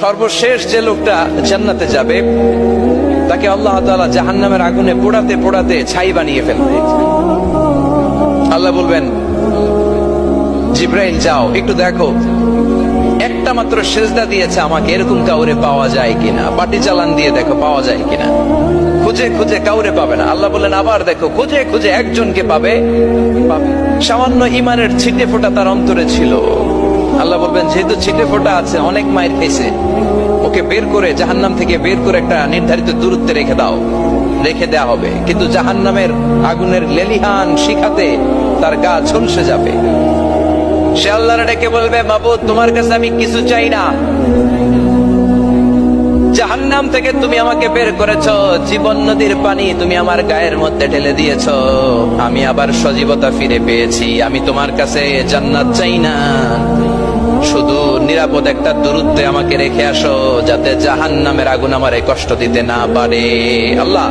সর্বশেষ যে লোকটা জান্নাতে যাবে তাকে আল্লাহ তাআলা জাহান্নামের আগুনে পোড়াতে পোড়াতে ছাই বানিয়ে ফেলবে। আল্লাহ বলবেন, জিব্রাইল যাও একটু দেখো, একটা মাত্র সেজদা দিয়েছে আমাকে, এরকম কাউরে পাওয়া যায় কিনা। পাটি চালান দিয়ে দেখো পাওয়া যায় কিনা। খুঁজে খুঁজে কাউরে পাবে না। আল্লাহ বললেন, আবার দেখো, খুঁজে খুঁজে একজনকে পাবে। সামান্য ইমানের ছিটে ফোঁটা তার অন্তরে ছিল। আল্লাহ বলবেন, যেহেতু ছিটে ফোঁটা আছে, অনেক মায়ের খেয়েছে, ওকে বের করে জাহান্নাম থেকে বের করে একটা নির্ধারিত দূরত্বে রেখে দাও। রেখে দেওয়া হবে, কিন্তু জাহান্নামের আগুনের লেলিহান শিখাতে তার গা ঝলসে যাবে। সে আল্লাহর ডেকে বলবে, মাবুদ তোমার কাছে আমি কিছু চাই না, জাহান্নাম থেকে তুমি আমাকে বের করেছো, জীবন নদীর পানি তুমি আমার গায়ের মধ্যে ঢেলে দিয়েছো, আমি আবার সজীবতা ফিরে পেয়েছি, আমি তোমার কাছে জান্নাত চাই না, শুধু নিরাপদ একটা দূরত্বে আমাকে রেখে আসো, যাতে জাহান্নামের আগুন আমারে কষ্ট দিতে না পারে। আল্লাহ,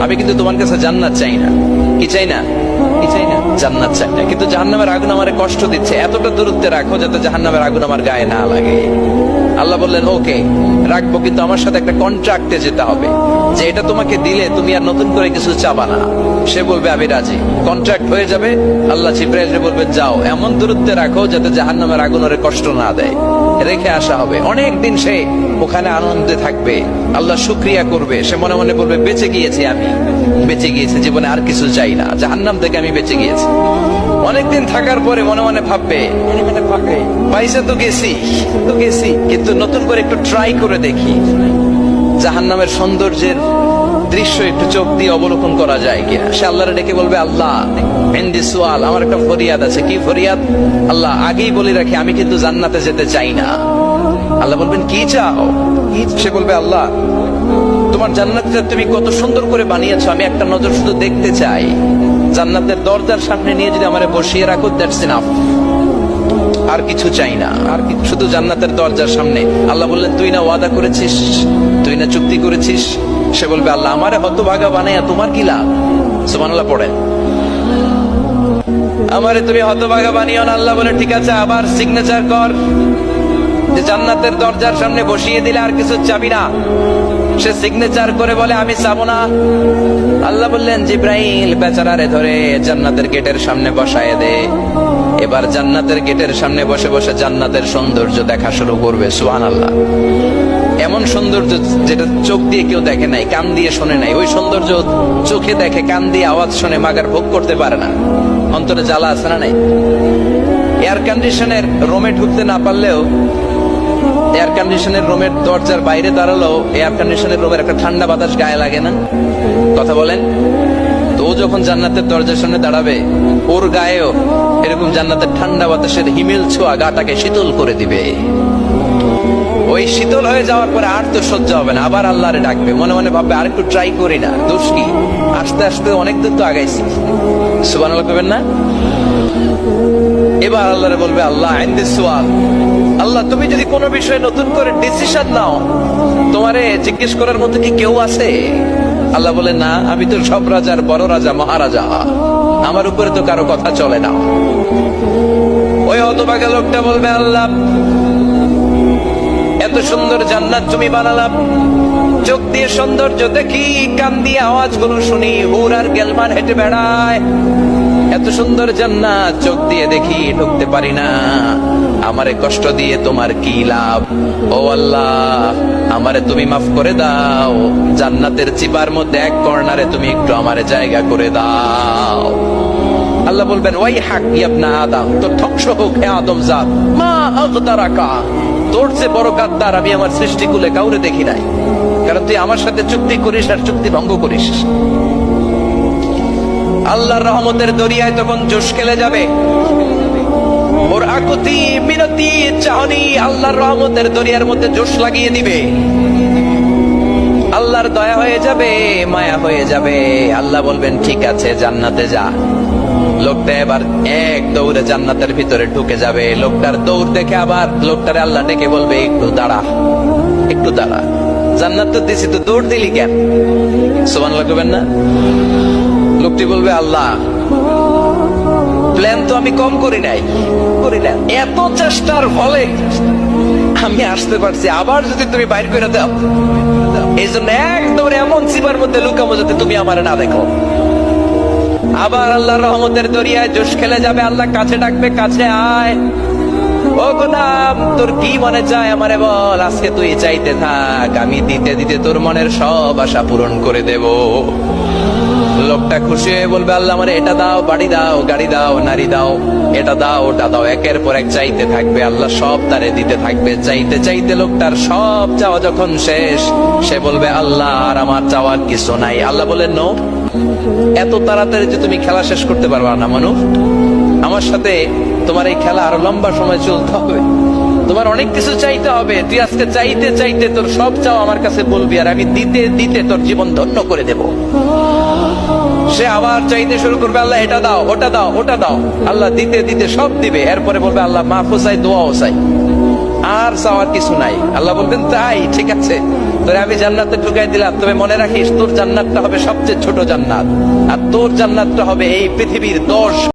আমি কিন্তু তোমার কাছে জান্নাত চাই না। কি চাই না? কি চাই না? জান্নাত চাই না, কিন্তু জাহান্নামের আগুন আমারে কষ্ট দিচ্ছে, এতটা দূরত্বে রাখো যাতে জাহান্নামের আগুন আমার গায়ে না লাগে। আল্লাহ বললেন, ওকে রাখবো, কিন্তু আমার সাথে একটা কন্ট্রাক্টে যেতে হবে, যে এটা তোমাকে দিলে তুমি আর নতুন করে কিছু চাবা না। সে বলবে, আমি রাজি। কন্ট্রাক্ট হয়ে যাবে। আল্লাহ জিব্রাইলকে বলবেন, যাও এমন দূরত্বে রাখো যাতে জাহান্নামের আগুন ওরে কষ্ট না দেয়। রেখে আসা হবে। অনেক দিন সে ওখানে আনন্দে থাকবে, আল্লাহ শুকরিয়া করবে। সে মনে মনে বলবে, বেঁচে গিয়েছি, আমি বেঁচে গিয়েছি, জীবনে আর কিছু চাই না, জাহান্নাম থেকে আমি বেঁচে গিয়েছি। অনেকদিন থাকার পরে মনে মনে ভাববে, পাইছে তো গেছি, কিন্তু নতুন করে একটু ট্রাই করে দেখি, জাহান্নামের সৌন্দর্যের দৃশ্য একটু চোখ দিয়ে অবলোকন করা যায় কিনা। সে আল্লাহরে ডেকে বলবে, আল্লাহ ইনদি সুআল, আমার একটা ফরিয়াদ আছে। কি ফরিয়াদ? আল্লাহ আগেই বলে রাখি, আমি কিন্তু জান্নাতে যেতে চাই না। আল্লাহ বলবেন, কি চাও? সে বলবে, আল্লাহ তোমার জান্নাতটা তুমি কত সুন্দর করে বানিয়েছো, আমি একটা নজর শুধু দেখতে চাই। জান্নাতের দরজার সামনে নিয়ে যদি আমারে বসিয়ে রাখো, দ্যাটস ইনাফ, আর কিছু চাই না, আর শুধু জান্নাতের দরজার সামনে। আল্লাহ বললেন, তুই না ওয়াদা করেছিস, তুই না চুক্তি করেছিস। সে বলবে, আল্লাহ আমারে হতভাগা বানাইয়া তোমার কি লাভ? সুবহানাল্লাহ পড়েন, আমারে তুমি হতভাগা বানিও না। আল্লাহ বলে, ঠিক আছে, আবার সিগনেচার কর যে জান্নাতের দরজার সামনে বসিয়ে দিলে আর কিছু চাবি না। সে সিগনেচার করে বলে, আমি চাবো না। আল্লাহ বললেন, জিব্রাইল বেচারারে ধরে জান্নাতের গেটের সামনে বসায় দে। এবার জান্নাতের গেটের সামনে বসে বসে জান্নাতের সৌন্দর্য দেখা শুরু করবে। সুবহানাল্লাহ। এমন সৌন্দর্য যেটা চোখ দিয়ে কেউ দেখে নাই, কান দিয়ে শোনে নাই। ওই সৌন্দর্য চোখে দেখে, কান দিয়ে আওয়াজ শোনে, মাগার ভোগ করতে পারে না। অন্তরে জ্বালা আছে না নাই? এয়ার কন্ডিশনের রুমে ঢুকতে না পারলেও, এয়ার কন্ডিশনের রুমের দরজার বাইরে দাঁড়ালো, এয়ার কন্ডিশনের রুমের একটা ঠান্ডা বাতাস গায়ে লাগে না? কথা বলেন তো। ও যখন জান্নাতের দরজার সামনে দাঁড়াবে, ওর গায়েও এরকম জান্নাতের ঠান্ডা বাতাসের হিমেল ছোঁয়া গাটাকে শীতল করে দিবে। ওই শীতল হয়ে যাওয়ার পরে আর তো সহ্য হবে না, আবার আল্লাহরে ডাকবে। মনে মনে ভাববে, আর একটু ট্রাই করি না, দোষ কি, আস্তে আস্তে অনেক দূর তো আগাইছি। সুবহানাল্লাহ করবেন না? এবার আল্লাহরে বলবে, আল্লাহ ইনদি সুআল, আল্লাহ তুমি যদি কোনো বিষয়ে নতুন করে ডিসিশন নাও, তোমারে জিজ্ঞেস করার মতো কি কেউ আছে? আল্লাহ বলে, না, আমি তো সব রাজার বড় রাজা, মহারাজা, আমার উপরে তো কারো কথা চলে না। ওই হতভাগা লোকটা বলবে, আল্লাহ এত সুন্দর জান্নাত তুমি বানালাম, চোখ দিয়ে সৌন্দর্য দেখি, কান দিয়ে আওয়াজগুলো শুনি, হুর আর গেলমান হেঁটে বেড়ায়, এত সুন্দর জান্নাত চোখ দিয়ে দেখি, ঢুকতে পারি না, আমারে কষ্ট দিয়ে তোমার কি লাভ? ও আল্লাহ, আমারে তুমি মাফ করে দাও, জান্নাতের চিপার মধ্যে এক কর্নারে তুমি একটু আমারে জায়গা করে দাও। আল্লাহ বলবেন, ওয়াই হাক ইবনা আদম, তোর ধ্বংস হোক হে আদম জাত, মা আগদারাকা, তোর চেয়ে বড় গাদ্দার আমি আমার সৃষ্টিকুলে কাউরে দেখি নাই, কারণ তুই আমার সাথে চুক্তি করিস আর চুক্তি ভঙ্গ করিস। আল্লাহর রহমতের দরিয়ায় তখন জোশ খেলে যাবে। ওর আকুতি মিনতি চাহনি আল্লাহর রহমতের দরিয়ার মধ্যে জোশ লাগিয়ে দিবে। আল্লাহর দয়া হয়ে যাবে, মায়া হয়ে যাবে। আল্লাহ বলবেন, ঠিক আছে, জান্নাতে যা। লোকটা এবার এক দৌড়ে জান্নাতের ভিতরে ঢুকে যাবে। লোকটার দৌড় দেখে আবার লোকটারে আল্লাহ ডেকে বলবে, একটু দাঁড়া, একটু দাঁড়া, জান্নাত তো দিছি, তো দৌড় দিলি কেন? সুবহানাল্লাহ করবেন না? লোকটি বলবে, আল্লাহ প্ল্যান তো আমি কম করি নাই, এত চেষ্টার ফলে আমি আসতে পারছি, আবার যদি তুমি বাইর করে দাও, এই জন্য একদম এমন চিবার মধ্যে লুকাবো যাতে তুমি আমার না দেখো। আবার আল্লাহর রহমতের দরিয়ায় জোশ খেলে যাবে, আল্লাহ কাছে ডাকবে, কাছে আয়। ও গোলাম, তোর কি মনে চায় আমারে বল, আজকে তুই চাইতে থাক, আমি দিতে দিতে তোর মনের সব আশা পূরণ করে দেব। লোকটা খুশি হয়ে বলবে, আল্লাহ আমারে এটা দাও, বাড়ি দাও, গাড়ি দাও, নারী দাও, এটা দাও, ওটা দাও, একের পর এক চাইতে থাকবে, আল্লাহ সব তারে দিতে থাকবে। চাইতে চাইতে লোকটার সব চাওয়া যখন শেষ, সে বলবে, আল্লাহ আর আমার চাওয়ার কিছু নাই। আল্লাহ বলেন, নো, এত তাড়াতাড়ি যে তুমি খেলা শেষ করতে পারবা না মানুষ, আমার সাথে তোমার এই খেলা আরো লম্বা সময় চলতে হবে, তোমার অনেক কিছু চাইতে হবে। তুই আজকে চাইতে চাইতে তোর সব চাও আমার কাছে বলবি, আর আমি দিতে দিতে তোর জীবন ধন্য করে দেব। সে আবার চাইতে শুরু করবে, আল্লাহ এটা দাও, ওটা দাও, ওটা দাও। আল্লাহ দিতে দিতে সব দিবে। এরপরে বলবে, আল্লাহ মাফও চাই, দোয়াও চাই, আর চাওয়ার কিছু নাই। আল্লাহ বলবেন, তাই ঠিক আছে, তোরে আমি জান্নাতে ঢুকাই দিলাম, তবে মনে রাখিস তোর জান্নাতটা হবে সবচেয়ে ছোট জান্নাত, আর তোর জান্নাতটা হবে এই পৃথিবীর 10